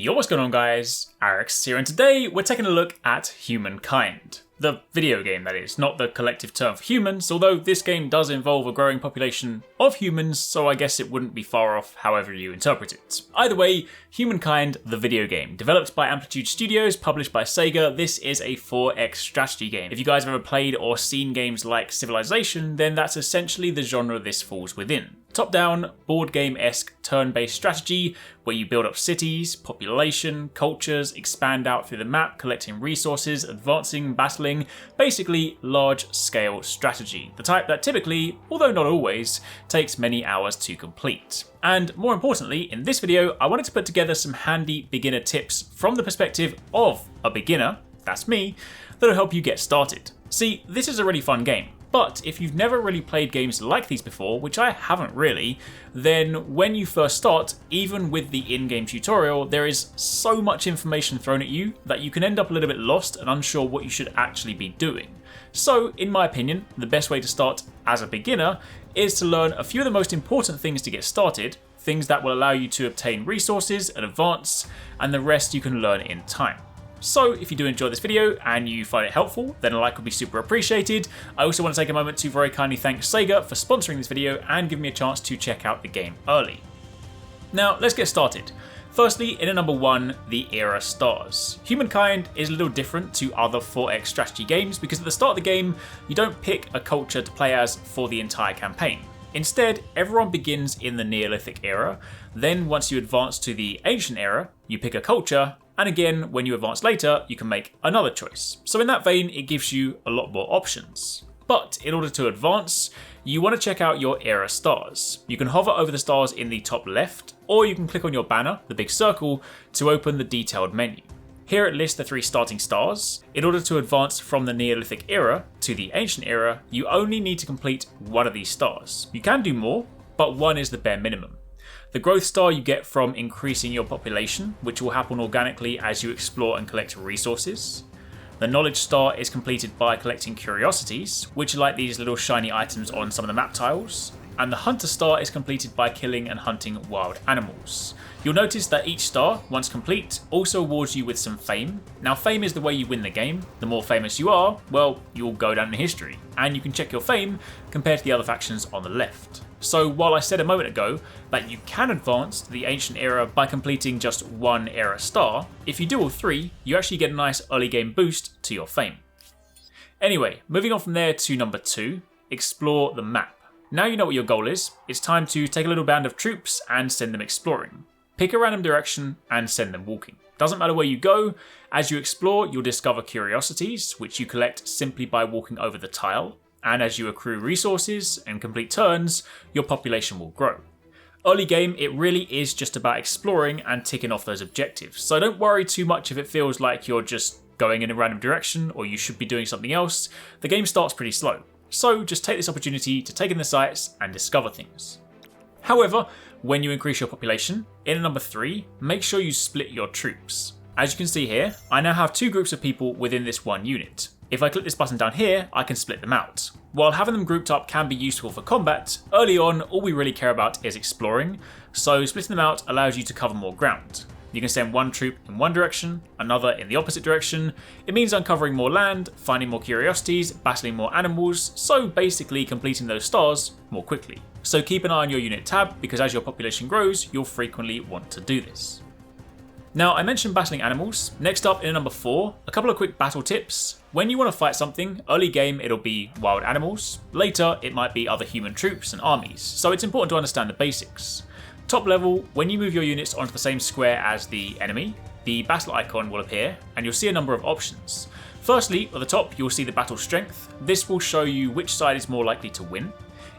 Yo, what's going on guys? HyperX here, and today we're taking a look at Humankind. The video game, that is, not the collective term for humans, although this game does involve a growing population of humans, so I guess it wouldn't be far off however you interpret it. Either way, Humankind, the video game. Developed by Amplitude Studios, published by Sega, this is a 4X strategy game. If you guys have ever played or seen games like Civilization, then that's essentially the genre this falls within. Top-down, board game-esque turn-based strategy where you build up cities, population, cultures, expand out through the map, collecting resources, advancing, battling, basically large-scale strategy. The type that typically, although not always, takes many hours to complete. And more importantly, in this video, I wanted to put together some handy beginner tips from the perspective of a beginner, that's me, that'll help you get started. See, this is a really fun game. But if you've never really played games like these before, which I haven't really, then when you first start, even with the in-game tutorial, there is so much information thrown at you that you can end up a little bit lost and unsure what you should actually be doing. So, in my opinion, the best way to start as a beginner is to learn a few of the most important things to get started, things that will allow you to obtain resources and advance, and the rest you can learn in time. So if you do enjoy this video and you find it helpful, then a like would be super appreciated. I also want to take a moment to very kindly thank Sega for sponsoring this video and giving me a chance to check out the game early. Now let's get started. Firstly, in number 1, the era stars. Humankind is a little different to other 4X strategy games because at the start of the game, you don't pick a culture to play as for the entire campaign. Instead, everyone begins in the Neolithic era, then once you advance to the Ancient era, you pick a culture, and again, when you advance later, you can make another choice. So in that vein, it gives you a lot more options. But in order to advance, you want to check out your era stars. You can hover over the stars in the top left, or you can click on your banner, the big circle, to open the detailed menu. Here it lists the 3 starting stars. In order to advance from the Neolithic era to the Ancient era, you only need to complete one of these stars. You can do more, but one is the bare minimum. The growth star you get from increasing your population, which will happen organically as you explore and collect resources. The knowledge star is completed by collecting curiosities, which are like these little shiny items on some of the map tiles. And the hunter star is completed by killing and hunting wild animals. You'll notice that each star, once complete, also awards you with some fame. Now fame is the way you win the game. The more famous you are, well, you'll go down in history. And you can check your fame compared to the other factions on the left. So while I said a moment ago that you can advance to the Ancient era by completing just one era star, if you do all 3, you actually get a nice early game boost to your fame. Anyway, moving on from there to number 2, explore the map. Now you know what your goal is, it's time to take a little band of troops and send them exploring. Pick a random direction and send them walking. Doesn't matter where you go, as you explore you'll discover curiosities, which you collect simply by walking over the tile, and as you accrue resources and complete turns, your population will grow. Early game, it really is just about exploring and ticking off those objectives, so don't worry too much if it feels like you're just going in a random direction or you should be doing something else. The game starts pretty slow. So just take this opportunity to take in the sights and discover things. However, when you increase your population, in number 3, make sure you split your troops. As you can see here, I now have 2 groups of people within this one unit. If I click this button down here, I can split them out. While having them grouped up can be useful for combat, early on all we really care about is exploring, so splitting them out allows you to cover more ground. You can send one troop in one direction, another in the opposite direction. It means uncovering more land, finding more curiosities, battling more animals, so basically completing those stars more quickly. So keep an eye on your unit tab, because as your population grows, you'll frequently want to do this. Now I mentioned battling animals. Next up in number 4, a couple of quick battle tips. When you want to fight something, early game it'll be wild animals, later it might be other human troops and armies, so it's important to understand the basics. Top level, when you move your units onto the same square as the enemy, the battle icon will appear and you'll see a number of options. Firstly, at the top you'll see the battle strength. This will show you which side is more likely to win.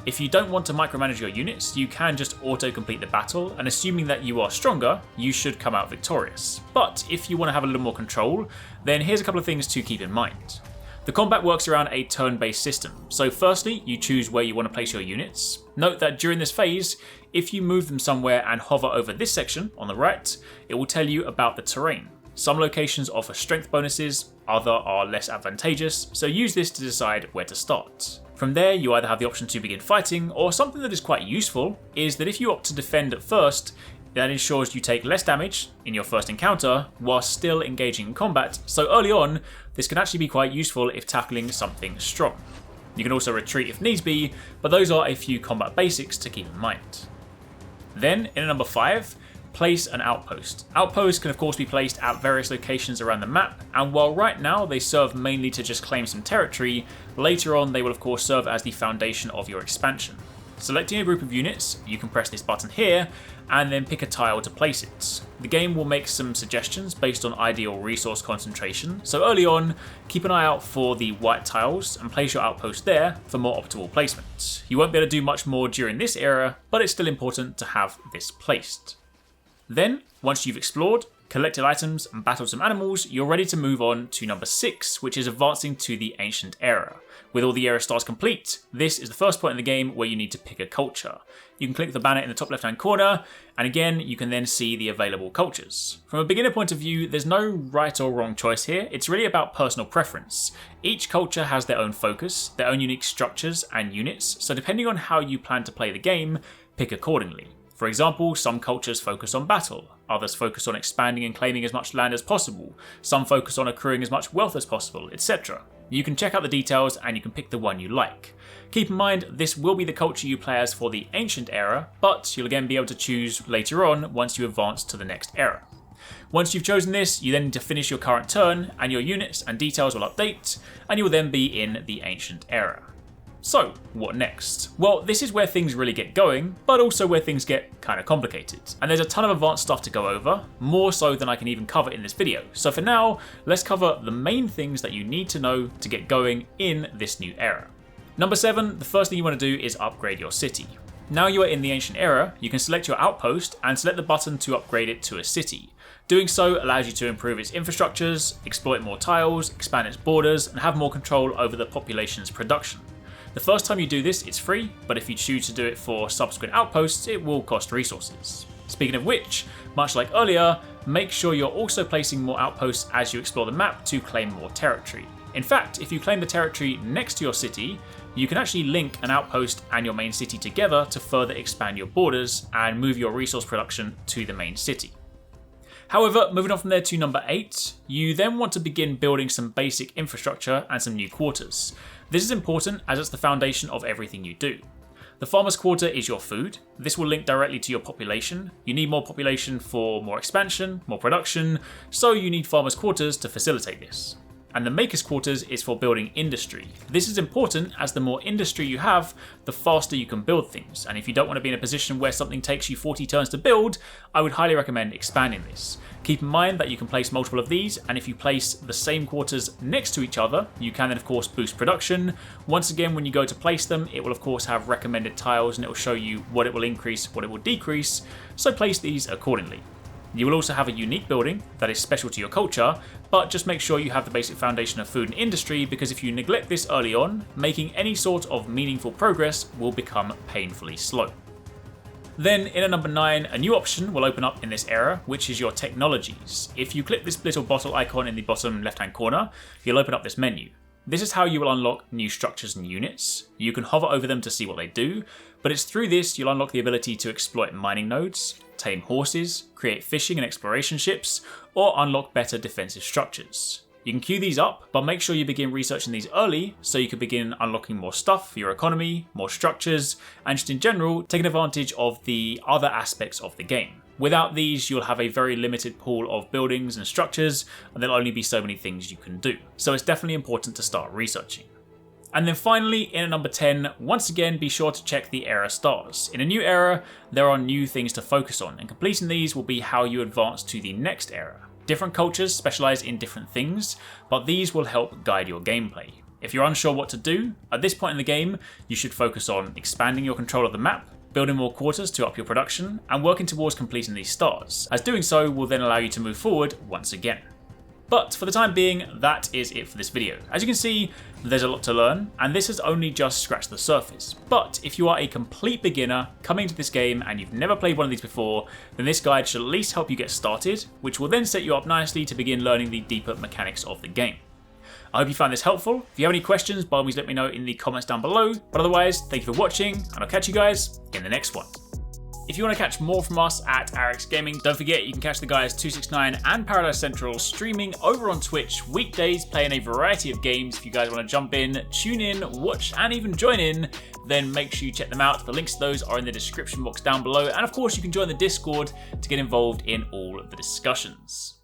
If you don't want to micromanage your units, you can just auto-complete the battle, and assuming that you are stronger, you should come out victorious. But if you want to have a little more control, then here's a couple of things to keep in mind. The combat works around a turn-based system, so firstly, you choose where you want to place your units. Note that during this phase, if you move them somewhere and hover over this section on the right, it will tell you about the terrain. Some locations offer strength bonuses, other are less advantageous, so use this to decide where to start. From there, you either have the option to begin fighting, or something that is quite useful is that if you opt to defend at first, That ensures you take less damage in your first encounter while still engaging in combat, so early on this can actually be quite useful if tackling something strong. You can also retreat if needs be, but those are a few combat basics to keep in mind. Then, in number 5, place an outpost. Outposts can of course be placed at various locations around the map, and while right now they serve mainly to just claim some territory, later on they will of course serve as the foundation of your expansion. Selecting a group of units, you can press this button here, and then pick a tile to place it. The game will make some suggestions based on ideal resource concentration, so early on, keep an eye out for the white tiles and place your outpost there for more optimal placement. You won't be able to do much more during this era, but it's still important to have this placed. Then, once you've explored, collected items and battled some animals, you're ready to move on to number 6, which is advancing to the Ancient Era. With all the era stars complete, this is the first point in the game where you need to pick a culture. You can click the banner in the top left hand corner, and again you can then see the available cultures. From a beginner point of view, there's no right or wrong choice here, it's really about personal preference. Each culture has their own focus, their own unique structures and units, so depending on how you plan to play the game, pick accordingly. For example, some cultures focus on battle, others focus on expanding and claiming as much land as possible, some focus on accruing as much wealth as possible, etc. You can check out the details and you can pick the one you like. Keep in mind, this will be the culture you play as for the Ancient Era, but you'll again be able to choose later on once you advance to the next era. Once you've chosen this, you then need to finish your current turn and your units and details will update, and you will then be in the Ancient Era. So, what next? Well, this is where things really get going, but also where things get kind of complicated. And there's a ton of advanced stuff to go over, more so than I can even cover in this video. So for now, let's cover the main things that you need to know to get going in this new era. Number 7, the first thing you want to do is upgrade your city. Now you are in the Ancient Era, you can select your outpost and select the button to upgrade it to a city. Doing so allows you to improve its infrastructures, exploit more tiles, expand its borders, and have more control over the population's production. The first time you do this, it's free, but if you choose to do it for subsequent outposts, it will cost resources. Speaking of which, much like earlier, make sure you're also placing more outposts as you explore the map to claim more territory. In fact, if you claim the territory next to your city, you can actually link an outpost and your main city together to further expand your borders and move your resource production to the main city. However, moving on from there to number 8, you then want to begin building some basic infrastructure and some new quarters. This is important as it's the foundation of everything you do. The farmer's quarter is your food. This will link directly to your population. You need more population for more expansion, more production, so you need farmer's quarters to facilitate this. And the maker's quarters is for building industry. This is important as the more industry you have, the faster you can build things. And if you don't want to be in a position where something takes you 40 turns to build, I would highly recommend expanding this. Keep in mind that you can place multiple of these, and if you place the same quarters next to each other, you can then of course boost production. Once again, when you go to place them, it will of course have recommended tiles and it will show you what it will increase, what it will decrease, so place these accordingly. You will also have a unique building that is special to your culture, but just make sure you have the basic foundation of food and industry, because if you neglect this early on, making any sort of meaningful progress will become painfully slow. Then in at number 9, a new option will open up in this era, which is your technologies. If you click this little bottle icon in the bottom left hand corner, you'll open up this menu. This is how you will unlock new structures and units. You can hover over them to see what they do, but it's through this you'll unlock the ability to exploit mining nodes, tame horses, create fishing and exploration ships, or unlock better defensive structures. You can queue these up, but make sure you begin researching these early so you can begin unlocking more stuff for your economy, more structures, and just in general, taking advantage of the other aspects of the game. Without these, you'll have a very limited pool of buildings and structures, and there'll only be so many things you can do. So it's definitely important to start researching. And then finally, in at number 10, once again, be sure to check the era stars. In a new era, there are new things to focus on, and completing these will be how you advance to the next era. Different cultures specialize in different things, but these will help guide your gameplay. If you're unsure what to do, at this point in the game, you should focus on expanding your control of the map, building more quarters to up your production, and working towards completing these stars, as doing so will then allow you to move forward once again. But for the time being, that is it for this video. As you can see, there's a lot to learn, and this has only just scratched the surface. But if you are a complete beginner coming to this game and you've never played one of these before, then this guide should at least help you get started, which will then set you up nicely to begin learning the deeper mechanics of the game. I hope you found this helpful. If you have any questions, by all means let me know in the comments down below. But otherwise, thank you for watching, and I'll catch you guys in the next one. If you want to catch more from us at HyperX Gaming, don't forget you can catch the guys TwoSixNine and Paradise Central streaming over on Twitch weekdays, playing a variety of games. If you guys want to jump in, tune in, watch, and even join in, then make sure you check them out. The links to those are in the description box down below, and of course you can join the Discord to get involved in all of the discussions.